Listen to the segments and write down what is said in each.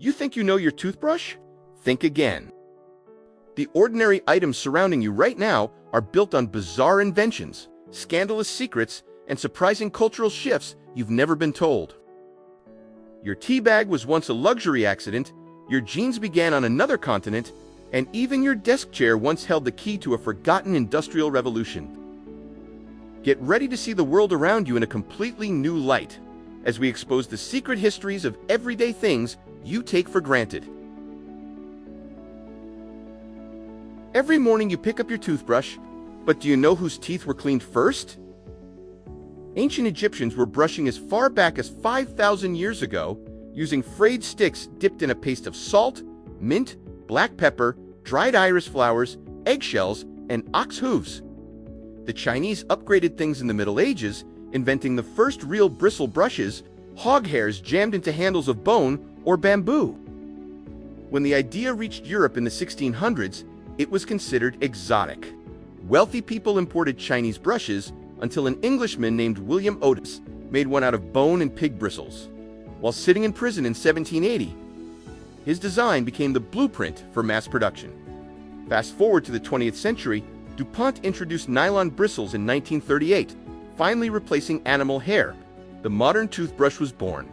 You think you know your toothbrush? Think again. The ordinary items surrounding you right now are built on bizarre inventions, scandalous secrets, and surprising cultural shifts you've never been told. Your tea bag was once a luxury accident, your jeans began on another continent, and even your desk chair once held the key to a forgotten industrial revolution. Get ready to see the world around you in a completely new light, as we expose the secret histories of everyday things you take for granted. Every morning you pick up your toothbrush, but do you know whose teeth were cleaned first? Ancient Egyptians were brushing as far back as 5,000 years ago, using frayed sticks dipped in a paste of salt, mint, black pepper, dried iris flowers, eggshells, and ox hooves. The Chinese upgraded things in the Middle Ages, inventing the first real bristle brushes, hog hairs jammed into handles of bone or bamboo. When the idea reached Europe in the 1600s, it was considered exotic. Wealthy people imported Chinese brushes until an Englishman named William Otis made one out of bone and pig bristles. While sitting in prison in 1780, his design became the blueprint for mass production. Fast forward to the 20th century, DuPont introduced nylon bristles in 1938, finally replacing animal hair. The modern toothbrush was born.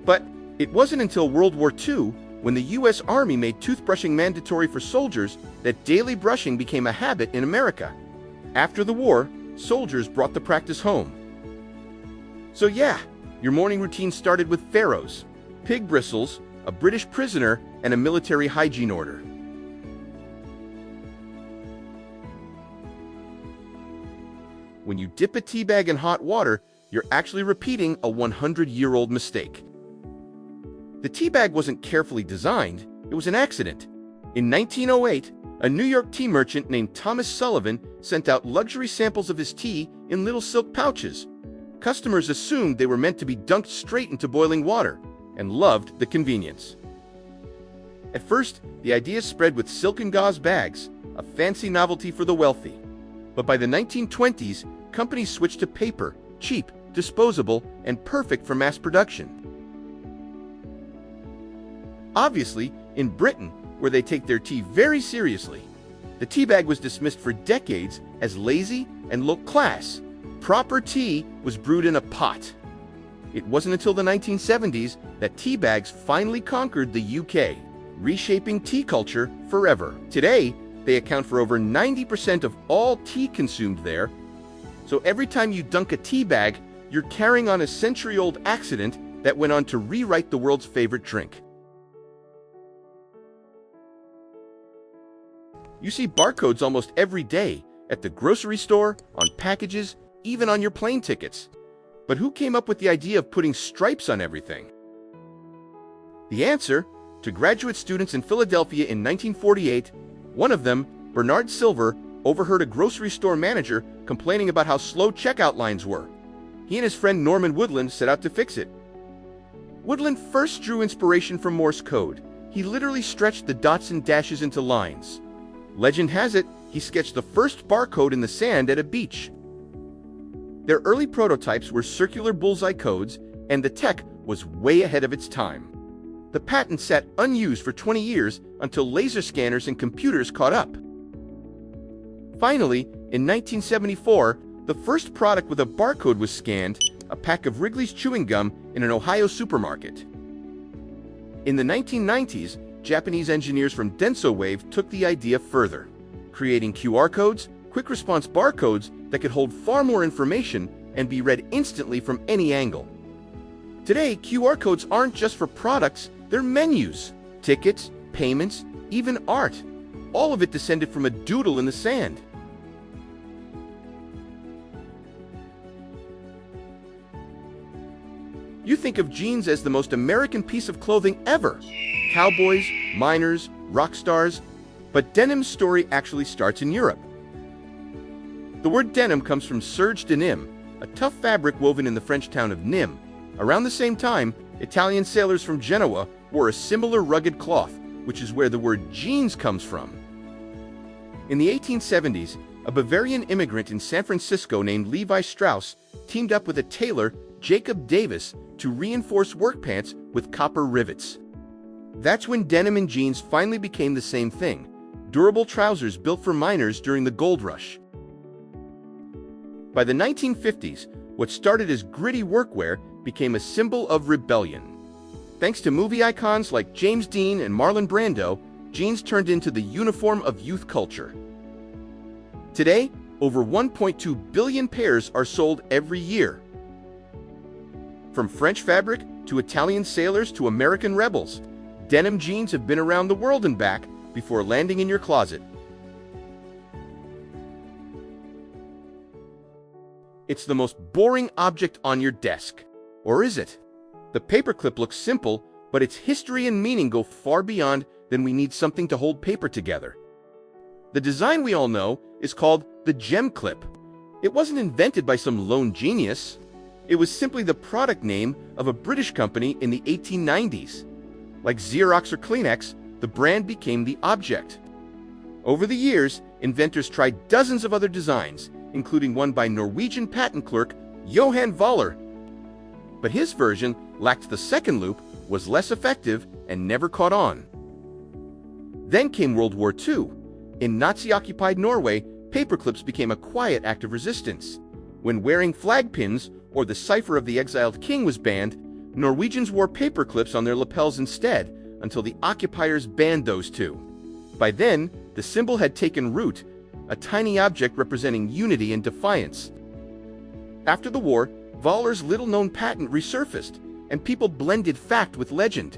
But it wasn't until World War II, when the U.S. Army made toothbrushing mandatory for soldiers, that daily brushing became a habit in America. After the war, soldiers brought the practice home. So yeah, your morning routine started with pharaohs, pig bristles, a British prisoner, and a military hygiene order. When you dip a tea bag in hot water, you're actually repeating a 100-year-old mistake. The tea bag wasn't carefully designed, it was an accident. In 1908, a New York tea merchant named Thomas Sullivan sent out luxury samples of his tea in little silk pouches. Customers assumed they were meant to be dunked straight into boiling water, and loved the convenience. At first, the idea spread with silk and gauze bags, a fancy novelty for the wealthy. But by the 1920s, companies switched to paper, cheap, disposable, and perfect for mass production. Obviously, in Britain, where they take their tea very seriously, the tea bag was dismissed for decades as lazy and low class. Proper tea was brewed in a pot. It wasn't until the 1970s that tea bags finally conquered the UK, reshaping tea culture forever. Today, they account for over 90% of all tea consumed there. So every time you dunk a tea bag, you're carrying on a century-old accident that went on to rewrite the world's favorite drink. You see barcodes almost every day, at the grocery store, on packages, even on your plane tickets. But who came up with the idea of putting stripes on everything? The answer, to graduate students in Philadelphia in 1948, one of them, Bernard Silver, overheard a grocery store manager complaining about how slow checkout lines were. He and his friend Norman Woodland set out to fix it. Woodland first drew inspiration from Morse code. He literally stretched the dots and dashes into lines. Legend has it, he sketched the first barcode in the sand at a beach. Their early prototypes were circular bullseye codes, and the tech was way ahead of its time. The patent sat unused for 20 years until laser scanners and computers caught up. Finally, in 1974, the first product with a barcode was scanned, a pack of Wrigley's chewing gum in an Ohio supermarket. In the 1990s, Japanese engineers from DensoWave took the idea further, creating QR codes, quick-response barcodes that could hold far more information and be read instantly from any angle. Today, QR codes aren't just for products, they're menus, tickets, payments, even art. All of it descended from a doodle in the sand. You think of jeans as the most American piece of clothing ever. Cowboys, miners, rock stars. But denim's story actually starts in Europe. The word denim comes from serge de Nîmes, a tough fabric woven in the French town of Nîmes. Around the same time, Italian sailors from Genoa wore a similar rugged cloth, which is where the word jeans comes from. In the 1870s, a Bavarian immigrant in San Francisco named Levi Strauss teamed up with a tailor Jacob Davis to reinforce work pants with copper rivets. That's when denim and jeans finally became the same thing, durable trousers built for miners during the gold rush. By the 1950s, what started as gritty workwear became a symbol of rebellion. Thanks to movie icons like James Dean and Marlon Brando, jeans turned into the uniform of youth culture. Today, over 1.2 billion pairs are sold every year. From French fabric to Italian sailors to American rebels, denim jeans have been around the world and back before landing in your closet. It's the most boring object on your desk. Or is it? The paperclip looks simple, but its history and meaning go far beyond than we need something to hold paper together. The design we all know is called the gem clip. It wasn't invented by some lone genius. It was simply the product name of a British company in the 1890s. Like Xerox or Kleenex, the brand became the object. Over the years, inventors tried dozens of other designs, including one by Norwegian patent clerk Johan Voller. But his version lacked the second loop, was less effective, and never caught on. Then came World War II. In Nazi-occupied Norway, paperclips became a quiet act of resistance. When wearing flag pins or the cipher of the exiled king was banned, Norwegians wore paperclips on their lapels instead, until the occupiers banned those too. By then, the symbol had taken root, a tiny object representing unity and defiance. After the war, Voller's little-known patent resurfaced, and people blended fact with legend.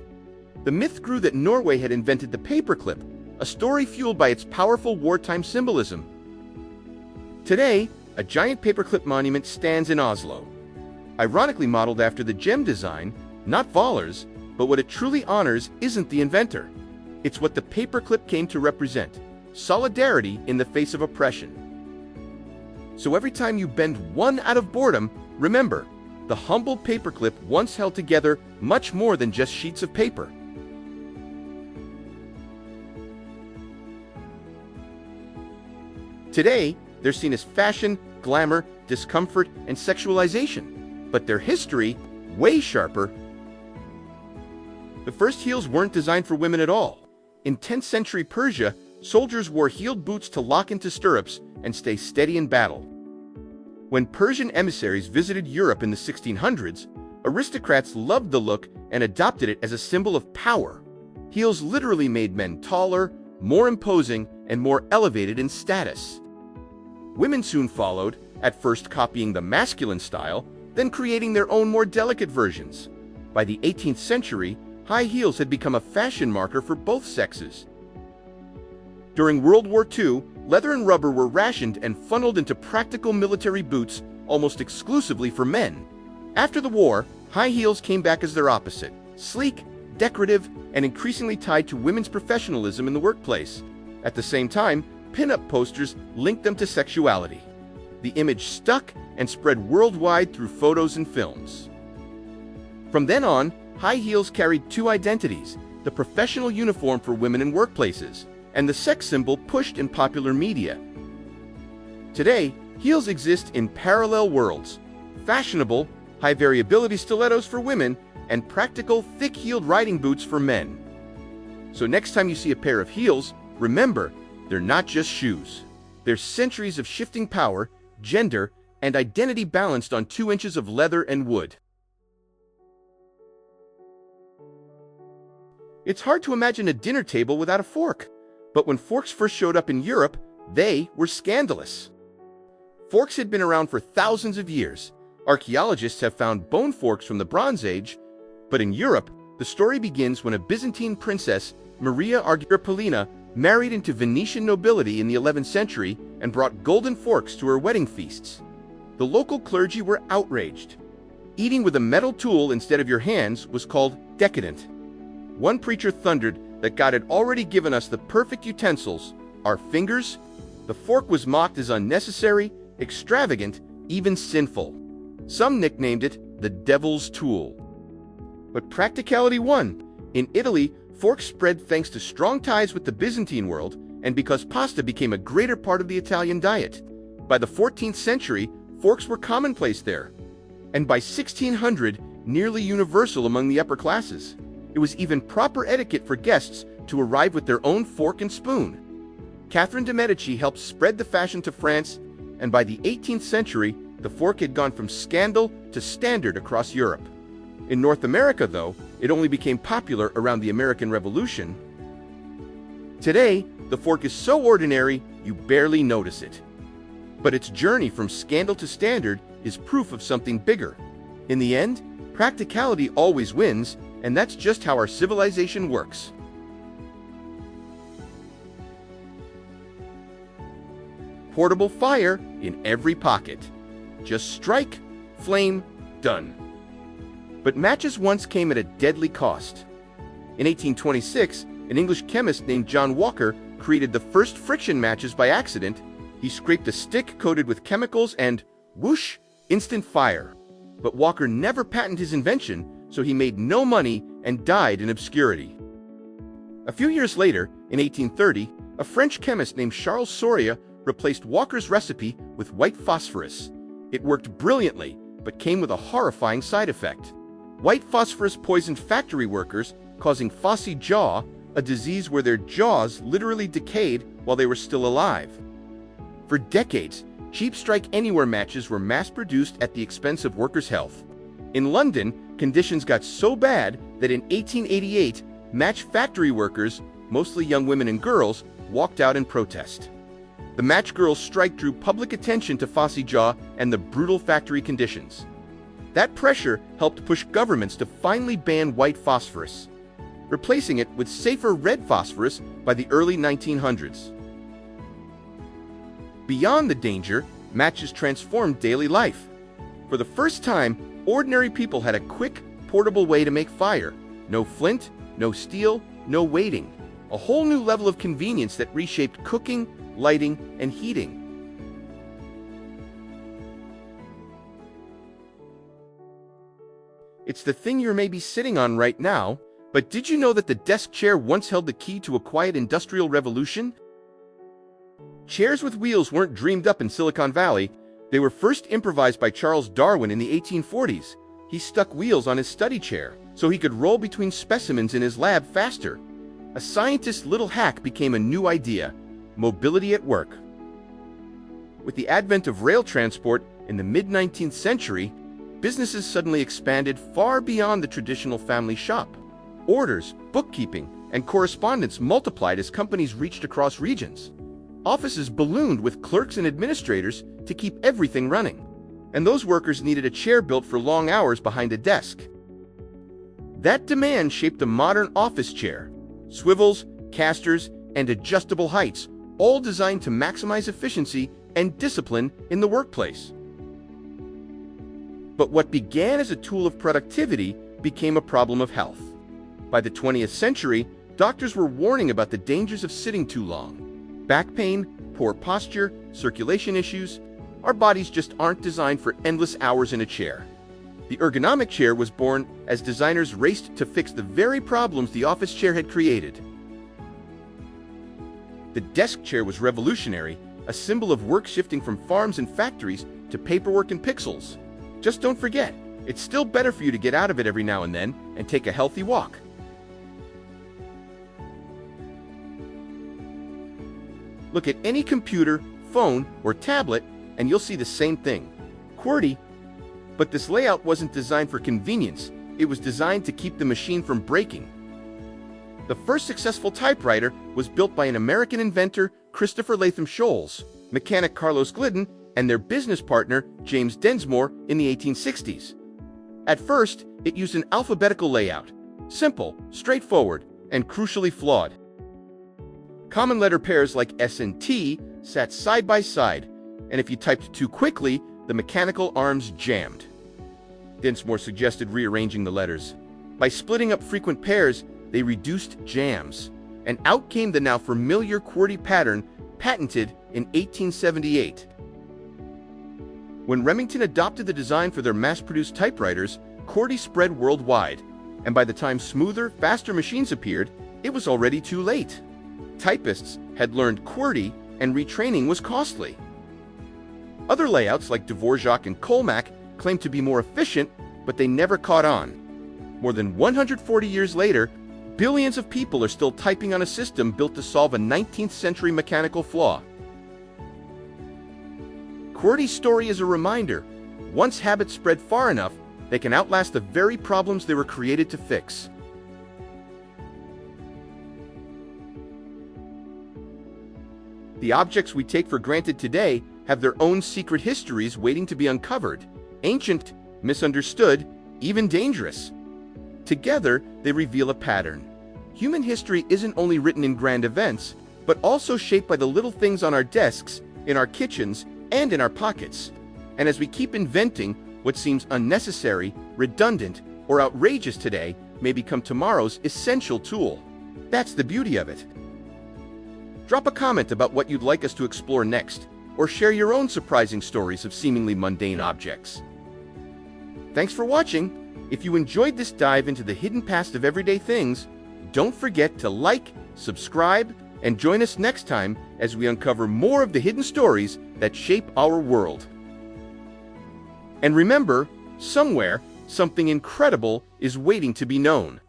The myth grew that Norway had invented the paperclip, a story fueled by its powerful wartime symbolism. Today, a giant paperclip monument stands in Oslo. Ironically modeled after the gem design, not Voller's, but what it truly honors isn't the inventor. It's what the paperclip came to represent: solidarity in the face of oppression. So every time you bend one out of boredom, remember, the humble paperclip once held together much more than just sheets of paper. Today, they're seen as fashion, glamour, discomfort, and sexualization, but their history, way sharper. The first heels weren't designed for women at all. In 10th century Persia, soldiers wore heeled boots to lock into stirrups and stay steady in battle. When Persian emissaries visited Europe in the 1600s, aristocrats loved the look and adopted it as a symbol of power. Heels literally made men taller, more imposing, and more elevated in status. Women soon followed, at first copying the masculine style, then creating their own more delicate versions. By the 18th century, high heels had become a fashion marker for both sexes. During World War II, leather and rubber were rationed and funneled into practical military boots almost exclusively for men. After the war, high heels came back as their opposite: sleek, decorative, and increasingly tied to women's professionalism in the workplace. At the same time, pin-up posters linked them to sexuality. The image stuck and spread worldwide through photos and films. From then on, high heels carried two identities: the professional uniform for women in workplaces, and the sex symbol pushed in popular media. Today, heels exist in parallel worlds: fashionable, high-variability stilettos for women, and practical, thick-heeled riding boots for men. So next time you see a pair of heels, remember, they're not just shoes. They're centuries of shifting power, gender, and identity balanced on 2 inches of leather and wood. It's hard to imagine a dinner table without a fork. But when forks first showed up in Europe, they were scandalous. Forks had been around for thousands of years. Archaeologists have found bone forks from the Bronze Age. But in Europe, the story begins when a Byzantine princess, Maria Argyropylina, married into Venetian nobility in the 11th century and brought golden forks to her wedding feasts. The local clergy were outraged. Eating with a metal tool instead of your hands was called decadent. One preacher thundered that God had already given us the perfect utensils, our fingers. The fork was mocked as unnecessary, extravagant, even sinful. Some nicknamed it the devil's tool. But practicality won. In Italy, forks spread thanks to strong ties with the Byzantine world, and because pasta became a greater part of the Italian diet. By the 14th century, forks were commonplace there. and by 1600, nearly universal among the upper classes. It was even proper etiquette for guests to arrive with their own fork and spoon. Catherine de' Medici helped spread the fashion to France, and by the 18th century, the fork had gone from scandal to standard across Europe. In North America, though, it only became popular around the American Revolution. Today, the fork is so ordinary, you barely notice it. But its journey from scandal to standard is proof of something bigger. In the end, practicality always wins, and that's just how our civilization works. Portable fire in every pocket. Just strike, flame, done. But matches once came at a deadly cost. In 1826, an English chemist named John Walker created the first friction matches by accident. He scraped a stick coated with chemicals and, whoosh, instant fire. But Walker never patented his invention, so he made no money and died in obscurity. A few years later, in 1830, a French chemist named Charles Soria replaced Walker's recipe with white phosphorus. It worked brilliantly, but came with a horrifying side effect. White phosphorus poisoned factory workers, causing phossy jaw, a disease where their jaws literally decayed while they were still alive. For decades, cheap strike-anywhere matches were mass-produced at the expense of workers' health. In London, conditions got so bad that in 1888, match factory workers, mostly young women and girls, walked out in protest. The match girls' strike drew public attention to phossy jaw and the brutal factory conditions. That pressure helped push governments to finally ban white phosphorus, replacing it with safer red phosphorus by the early 1900s. Beyond the danger, matches transformed daily life. For the first time, ordinary people had a quick, portable way to make fire. No flint, no steel, no waiting. A whole new level of convenience that reshaped cooking, lighting, and heating. It's the thing you're maybe sitting on right now, but did you know that the desk chair once held the key to a quiet industrial revolution? Chairs with wheels weren't dreamed up in Silicon Valley. They were first improvised by Charles Darwin in the 1840s. He stuck wheels on his study chair so he could roll between specimens in his lab faster. A scientist's little hack became a new idea: mobility at work. With the advent of rail transport in the mid-19th century, businesses suddenly expanded far beyond the traditional family shop. Orders, bookkeeping, and correspondence multiplied as companies reached across regions. Offices ballooned with clerks and administrators to keep everything running. And those workers needed a chair built for long hours behind a desk. That demand shaped the modern office chair: swivels, casters, and adjustable heights, all designed to maximize efficiency and discipline in the workplace. But what began as a tool of productivity became a problem of health. By the 20th century, doctors were warning about the dangers of sitting too long. Back pain, poor posture, circulation issues. Our bodies just aren't designed for endless hours in a chair. The ergonomic chair was born as designers raced to fix the very problems the office chair had created. The desk chair was revolutionary, a symbol of work shifting from farms and factories to paperwork and pixels. Just don't forget, it's still better for you to get out of it every now and then and take a healthy walk. Look at any computer, phone, or tablet, and you'll see the same thing. QWERTY. But this layout wasn't designed for convenience. It was designed to keep the machine from breaking. The first successful typewriter was built by an American inventor, Christopher Latham Scholes, mechanic Carlos Glidden, and their business partner, James Densmore, in the 1860s. At first, it used an alphabetical layout. Simple, straightforward, and crucially flawed. Common letter pairs like S and T sat side by side, and if you typed too quickly, the mechanical arms jammed. Densmore suggested rearranging the letters. By splitting up frequent pairs, they reduced jams, and out came the now familiar QWERTY pattern, patented in 1878. When Remington adopted the design for their mass-produced typewriters, QWERTY spread worldwide, and by the time smoother, faster machines appeared, it was already too late. Typists had learned QWERTY, and retraining was costly. Other layouts like Dvorak and Colmac claimed to be more efficient, but they never caught on. More than 140 years later, billions of people are still typing on a system built to solve a 19th century mechanical flaw. QWERTY's story is a reminder. Once habits spread far enough, they can outlast the very problems they were created to fix. The objects we take for granted today have their own secret histories waiting to be uncovered. Ancient, misunderstood, even dangerous. Together, they reveal a pattern. Human history isn't only written in grand events, but also shaped by the little things on our desks, in our kitchens, and in our pockets. And as we keep inventing, what seems unnecessary, redundant, or outrageous today may become tomorrow's essential tool. That's the beauty of it. Drop a comment about what you'd like us to explore next, or share your own surprising stories of seemingly mundane objects. Thanks for watching. If you enjoyed this dive into the hidden past of everyday things, don't forget to like, subscribe, and join us next time as we uncover more of the hidden stories that shape our world. And remember, somewhere, something incredible is waiting to be known.